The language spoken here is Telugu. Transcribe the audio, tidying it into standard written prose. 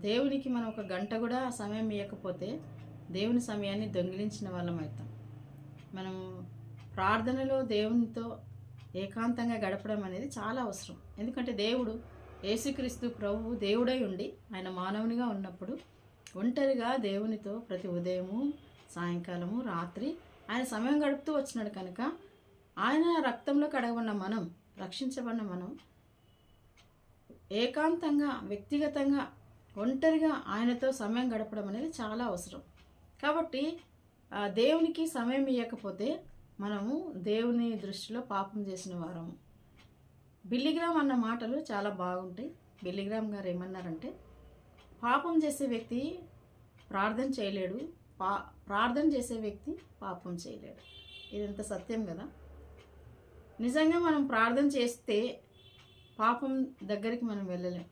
దేవునికి మనం ఒక గంట కూడా సమయం ఇవ్వకపోతే దేవుని సమయాన్ని దొంగిలించిన వాళ్ళం అవుతాం. మనం ప్రార్థనలో దేవునితో ఏకాంతంగా గడపడం అనేది చాలా అవసరం. ఎందుకంటే దేవుడు యేసుక్రీస్తు ప్రభువు దేవుడై ఉండి ఆయన మానవునిగా ఉన్నప్పుడు ఒంటరిగా దేవునితో ప్రతి ఉదయము, సాయంకాలము, రాత్రి ఆయన సమయం గడుపుతూ వచ్చినాడు కనుక ఆయన రక్తంలో కడగబడిన మనం, రక్షించబడిన మనం ఏకాంతంగా, వ్యక్తిగతంగా, ఒంటరిగా ఆయనతో సమయం గడపడం అనేది చాలా అవసరం. కాబట్టి దేవునికి సమయం ఇవ్వకపోతే మనము దేవుని దృష్టిలో పాపం చేసిన వారము. బిల్లిగ్రామ్ అన్న మాటలు చాలా బాగుంటాయి. బిల్లిగ్రామ్ గారు ఏమన్నారంటే, పాపం చేసే వ్యక్తి ప్రార్థన చేయలేడు, ప్రార్థన చేసే వ్యక్తి పాపం చేయలేడు. ఇదంత సత్యం కదా. నిజంగా మనం ప్రార్థన చేస్తే పాపం దగ్గరికి మనం వెళ్ళలేం.